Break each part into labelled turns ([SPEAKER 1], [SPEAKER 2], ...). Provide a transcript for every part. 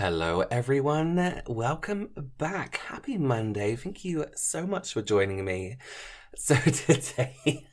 [SPEAKER 1] Hello, everyone. Welcome back. Happy Monday. Thank you so much for joining me. So today,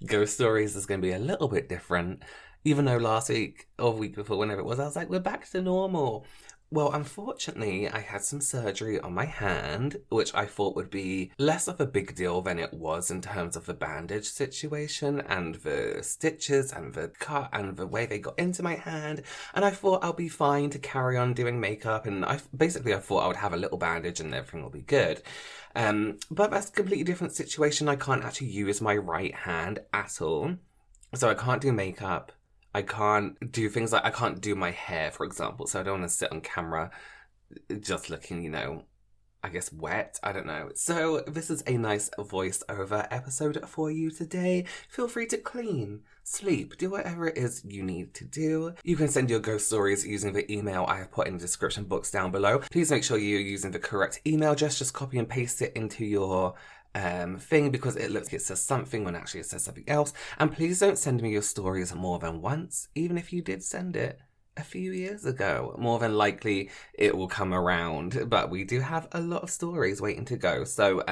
[SPEAKER 1] Ghost Stories is going to be a little bit different. Even though last week or week before, whenever it was, I was like, we're back to normal. Well, unfortunately, I had some surgery on my hand, which I thought would be less of a big deal than it was in terms of the bandage situation and the stitches and the cut and the way they got into my hand. And I thought I'll be fine to carry on doing makeup. And I thought I would have a little bandage and everything will be good. But that's a completely different situation. I can't actually use my right hand at all. So I can't do makeup. I can't do things like I can't do my hair, for example. So I don't want to sit on camera just looking, I guess wet. I don't know. So this is a nice voiceover episode for you today. Feel free to clean, sleep, do whatever it is you need to do. You can send your ghost stories using the email I have put in the description box down below. Please make sure you're using the correct email address. Just copy and paste it into your thing because it looks like it says something when actually it says something else. And please don't send me your stories more than once, even if you did send it a few years ago. More than likely it will come around, but we do have a lot of stories waiting to go, so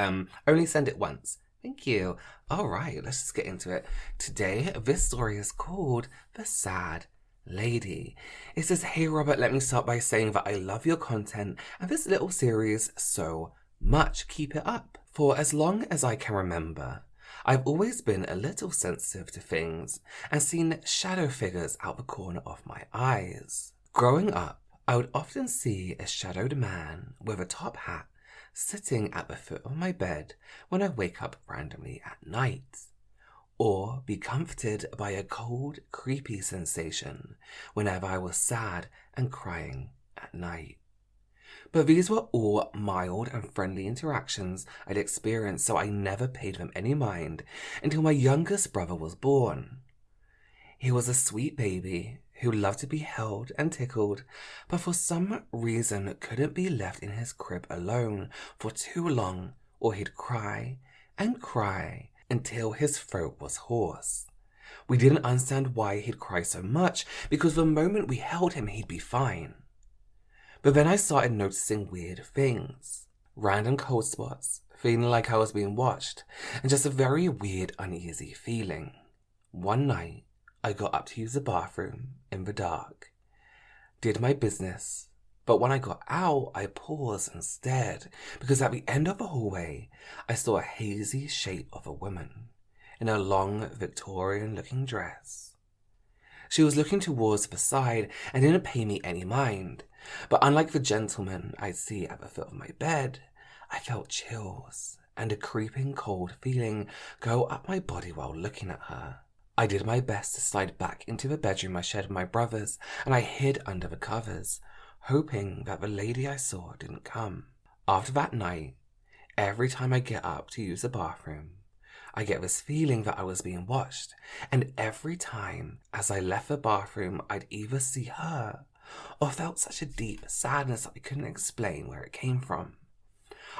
[SPEAKER 1] only send it once. Thank you. All right, let's just get into it. Today, this story is called The Sad Lady. It says, "Hey Robert, let me start by saying that I love your content and this little series so much. Keep it up. For as long as I can remember, I've always been a little sensitive to things and seen shadow figures out the corner of my eyes. Growing up, I would often see a shadowed man with a top hat sitting at the foot of my bed when I wake up randomly at night, or be comforted by a cold, creepy sensation whenever I was sad and crying at night. But these were all mild and friendly interactions I'd experienced, so I never paid them any mind until my youngest brother was born. He was a sweet baby who loved to be held and tickled, but for some reason couldn't be left in his crib alone for too long, or he'd cry and cry until his throat was hoarse. We didn't understand why he'd cry so much, because the moment we held him, he'd be fine. But then I started noticing weird things. Random cold spots, feeling like I was being watched, and just a very weird, uneasy feeling. One night, I got up to use the bathroom in the dark. Did my business, but when I got out, I paused and stared, because at the end of the hallway, I saw a hazy shape of a woman in a long, Victorian-looking dress. She was looking towards the side and didn't pay me any mind. But unlike the gentleman I'd see at the foot of my bed, I felt chills and a creeping cold feeling go up my body while looking at her. I did my best to slide back into the bedroom I shared with my brothers, and I hid under the covers, hoping that the lady I saw didn't come. After that night, every time I get up to use the bathroom, I get this feeling that I was being watched, and every time as I left the bathroom, I'd either see her or felt such a deep sadness that I couldn't explain where it came from.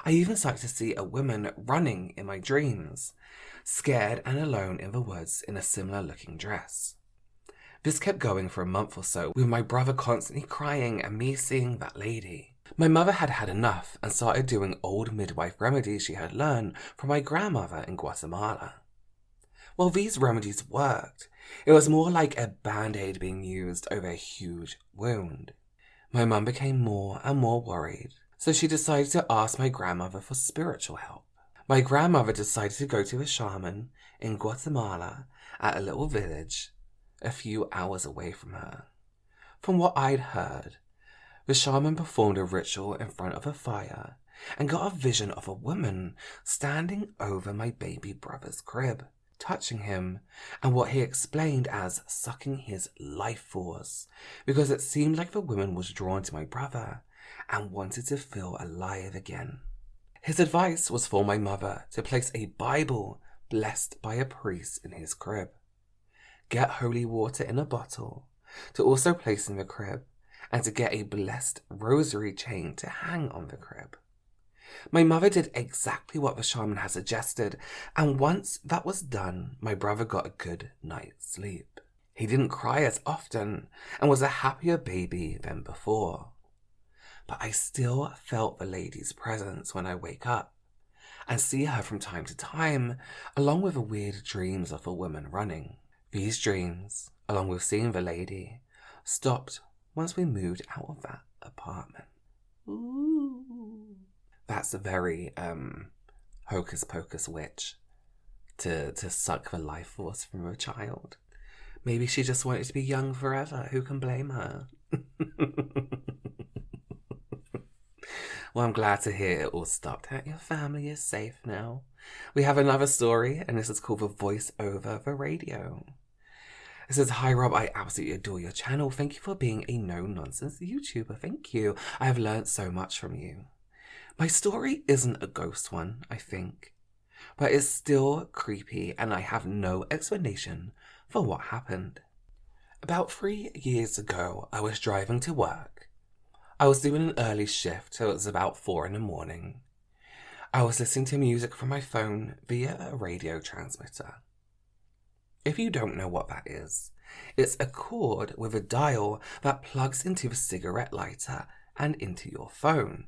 [SPEAKER 1] I even started to see a woman running in my dreams, scared and alone in the woods in a similar looking dress. This kept going for a month or so, with my brother constantly crying and me seeing that lady. My mother had had enough and started doing old midwife remedies she had learned from my grandmother in Guatemala. Well, these remedies worked. It was more like a band-aid being used over a huge wound. My mum became more and more worried, so she decided to ask my grandmother for spiritual help. My grandmother decided to go to a shaman in Guatemala at a little village a few hours away from her. From what I'd heard, the shaman performed a ritual in front of a fire and got a vision of a woman standing over my baby brother's crib, touching him, and what he explained as sucking his life force, because it seemed like the woman was drawn to my brother and wanted to feel alive again. His advice was for my mother to place a Bible blessed by a priest in his crib, get holy water in a bottle to also place in the crib, and to get a blessed rosary chain to hang on the crib. My mother did exactly what the shaman had suggested, and once that was done, my brother got a good night's sleep. He didn't cry as often and was a happier baby than before. but I still felt the lady's presence when I wake up and see her from time to time, along with the weird dreams of a woman running. These dreams, along with seeing the lady, stopped once we moved out of that apartment. Ooh. That's a very hocus pocus witch to suck the life force from a child. Maybe she just wanted to be young forever. Who can blame her? Well, I'm glad to hear it all stopped. That your family is safe now. We have another story, and this is called The Voice Over the Radio. It says, "Hi Rob, I absolutely adore your channel. Thank you for being a no-nonsense YouTuber. Thank you. I have learned so much from you. My story isn't a ghost one, I think, but it's still creepy and I have no explanation for what happened. About 3 years ago, I was driving to work. I was doing an early shift, so it was about 4 in the morning. I was listening to music from my phone via a radio transmitter. If you don't know what that is, it's a cord with a dial that plugs into the cigarette lighter and into your phone.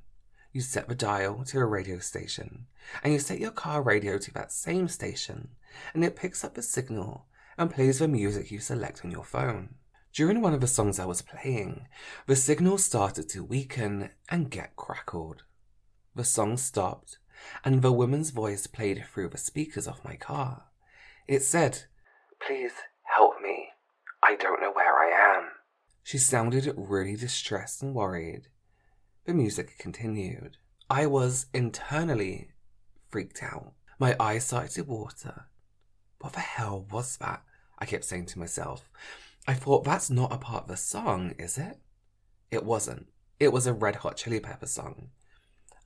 [SPEAKER 1] You set the dial to a radio station, and you set your car radio to that same station, and it picks up the signal and plays the music you select on your phone. During one of the songs I was playing, the signal started to weaken and get crackled. The song stopped, and the woman's voice played through the speakers of my car. It said, 'Please help me. I don't know where I am.' She sounded really distressed and worried. The music continued. I was internally freaked out. My eyes started to water. What the hell was that? I kept saying to myself. I thought, that's not a part of the song, is it? It wasn't. It was a Red Hot Chili Pepper song.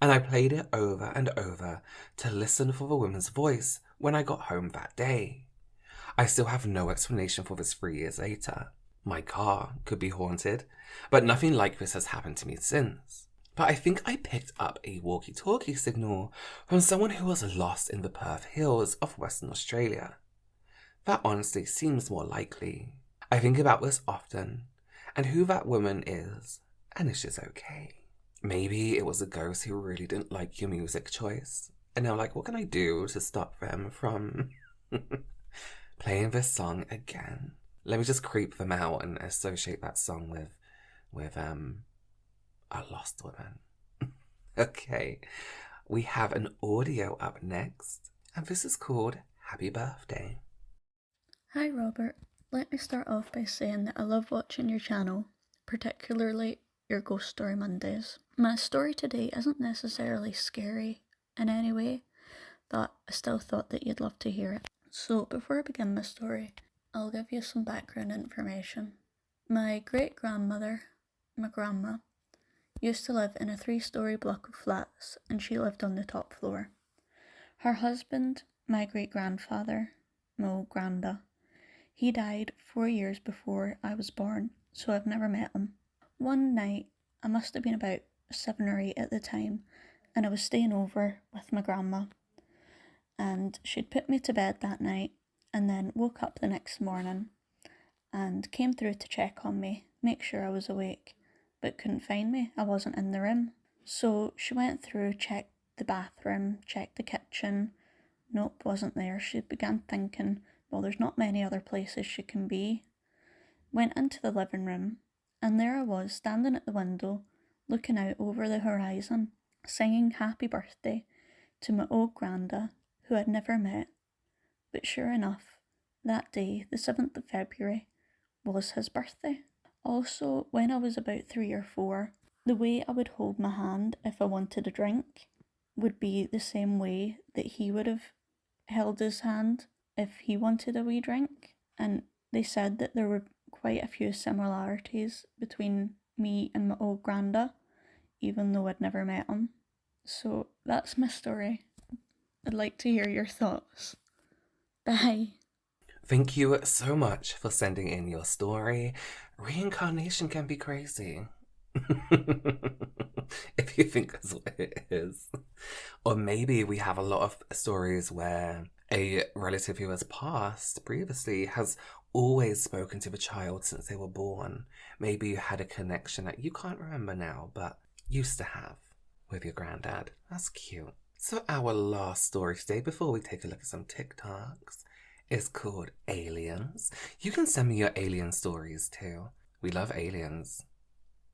[SPEAKER 1] And I played it over and over to listen for the woman's voice when I got home that day. I still have no explanation for this 3 years later. My car could be haunted, but nothing like this has happened to me since. But I think I picked up a walkie-talkie signal from someone who was lost in the Perth Hills of Western Australia. That honestly seems more likely. I think about this often, and who that woman is, and if she's okay. Maybe it was a ghost who really didn't like your music choice, and they're like, what can I do to stop them from playing this song again? Let me just creep them out and associate that song with a lost woman. Okay, we have an audio up next, and this is called Happy Birthday.
[SPEAKER 2] Hi Robert, let me start off by saying that I love watching your channel, particularly your Ghost Story Mondays. My story today isn't necessarily scary in any way, but I still thought that you'd love to hear it. So before I begin my story, I'll give you some background information. My great-grandmother, my grandma, used to live in a 3-story block of flats, and she lived on the top floor. Her husband, my great-grandfather, my old granda, he died 4 years before I was born, so I've never met him. One night, I must have been about 7 or 8 at the time, and I was staying over with my grandma. And she'd put me to bed that night, and then woke up the next morning, and came through to check on me, make sure I was awake, but couldn't find me. I wasn't in the room. So she went through, checked the bathroom, checked the kitchen. Nope, wasn't there. She began thinking, well, there's not many other places she can be. Went into the living room, and there I was, standing at the window, looking out over the horizon, singing happy birthday to my old granda, who I'd never met. But sure enough, that day, the 7th of February, was his birthday. Also, when I was about 3 or 4, the way I would hold my hand if I wanted a drink would be the same way that he would have held his hand if he wanted a wee drink. And they said that there were quite a few similarities between me and my old granda, even though I'd never met him. So that's my story. I'd like to hear your thoughts. Bye.
[SPEAKER 1] Thank you so much for sending in your story. Reincarnation can be crazy. If you think that's what it is. Or maybe we have a lot of stories where a relative who has passed previously has always spoken to the child since they were born. Maybe you had a connection that you can't remember now, but used to have with your granddad. That's cute. So our last story today, before we take a look at some TikToks, is called Aliens. You can send me your alien stories too. We love aliens.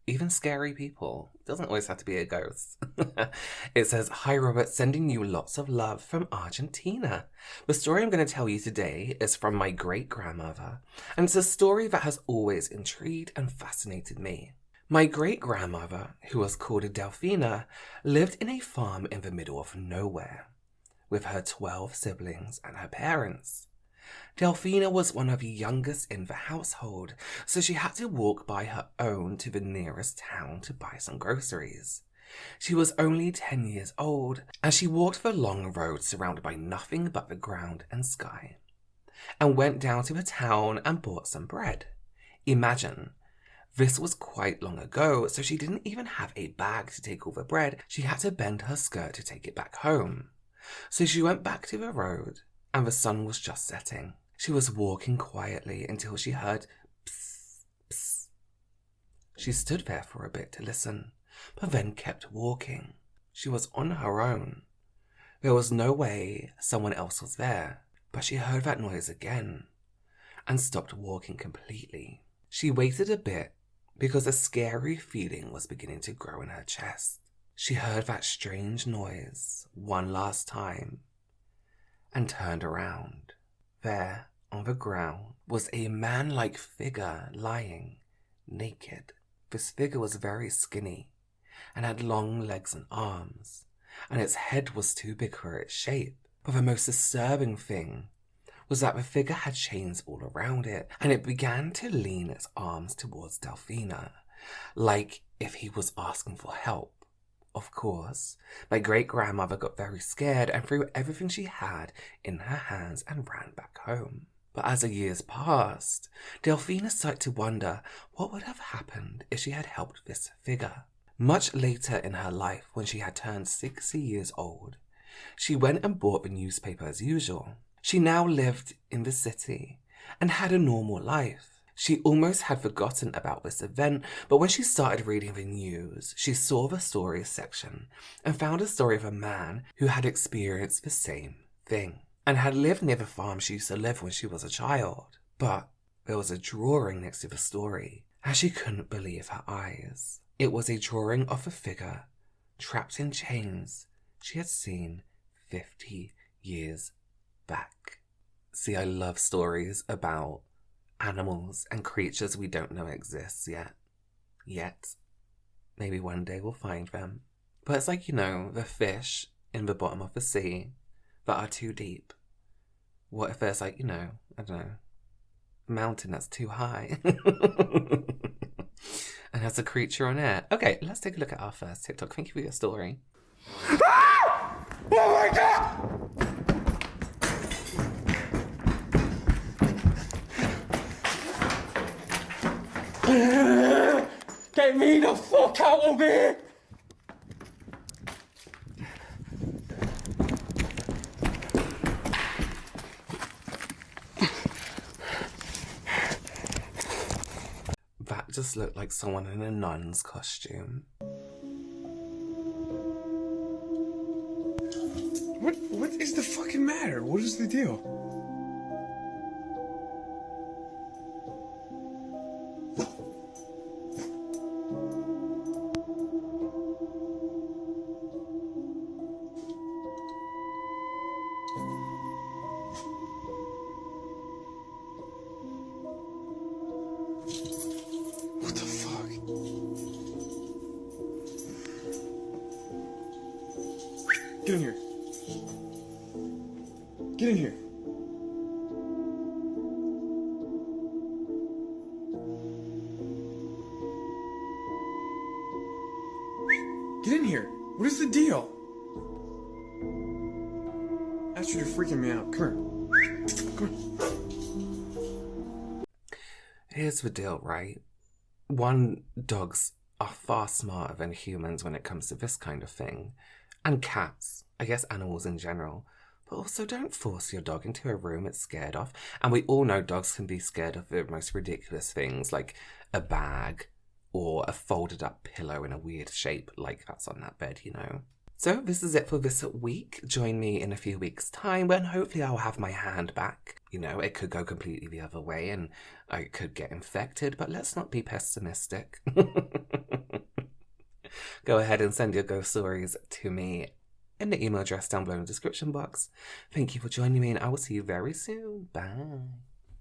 [SPEAKER 1] Even scary people. It doesn't always have to be a ghost. It says, "Hi Robert, sending you lots of love from Argentina. The story I'm going to tell you today is from my great-grandmother, and it's a story that has always intrigued and fascinated me. My great-grandmother, who was called Delphina, lived in a farm in the middle of nowhere, with her 12 siblings and her parents. Delphina was one of the youngest in the household, so she had to walk by her own to the nearest town to buy some groceries. She was only 10 years old, and she walked the long road surrounded by nothing but the ground and sky, and went down to the town and bought some bread. Imagine, this was quite long ago, so she didn't even have a bag to take all the bread. She had to bend her skirt to take it back home. So she went back to the road, and the sun was just setting. She was walking quietly until she heard psst, psst. She stood there for a bit to listen, but then kept walking. She was on her own. There was no way someone else was there, but she heard that noise again and stopped walking completely. She waited a bit because a scary feeling was beginning to grow in her chest. She heard that strange noise one last time and turned around. There, on the ground, was a man-like figure lying, naked. This figure was very skinny and had long legs and arms, and its head was too big for its shape. But the most disturbing thing was that the figure had chains all around it, and it began to lean its arms towards Delphina, like if he was asking for help. Of course, my great-grandmother got very scared and threw everything she had in her hands and ran back home. But as the years passed, Delphina started to wonder what would have happened if she had helped this figure. Much later in her life, when she had turned 60 years old, she went and bought the newspaper as usual. She now lived in the city and had a normal life. She almost had forgotten about this event, but when she started reading the news, she saw the stories section and found a story of a man who had experienced the same thing and had lived near the farm she used to live when she was a child. But there was a drawing next to the story, and she couldn't believe her eyes. It was a drawing of a figure trapped in chains she had seen 50 years back. See, I love stories about animals and creatures we don't know exist yet. Maybe one day we'll find them. But it's like, the fish in the bottom of the sea that are too deep. What if there's like, I don't know, a mountain that's too high and has a creature on it? Okay, let's take a look at our first TikTok. Thank you for your story.
[SPEAKER 3] Oh my God! Get me the fuck out of here!
[SPEAKER 1] That just looked like someone in a nun's costume.
[SPEAKER 3] What is the fucking matter? What is the deal? What the fuck? Get in here. Get in here. Get in here. What is the deal? Astrid, you're freaking me out. Come here. Come here.
[SPEAKER 1] Here's the deal, right? One, dogs are far smarter than humans when it comes to this kind of thing. And cats, I guess animals in general. But also don't force your dog into a room it's scared of. And we all know dogs can be scared of the most ridiculous things, like a bag or a folded up pillow in a weird shape like that's on that bed, you know. So this is it for this week. Join me in a few weeks' time when hopefully I'll have my hand back. You know, it could go completely the other way and I could get infected, but let's not be pessimistic. Go ahead and send your ghost stories to me in the email address down below in the description box. Thank you for joining me and I will see you very soon. Bye.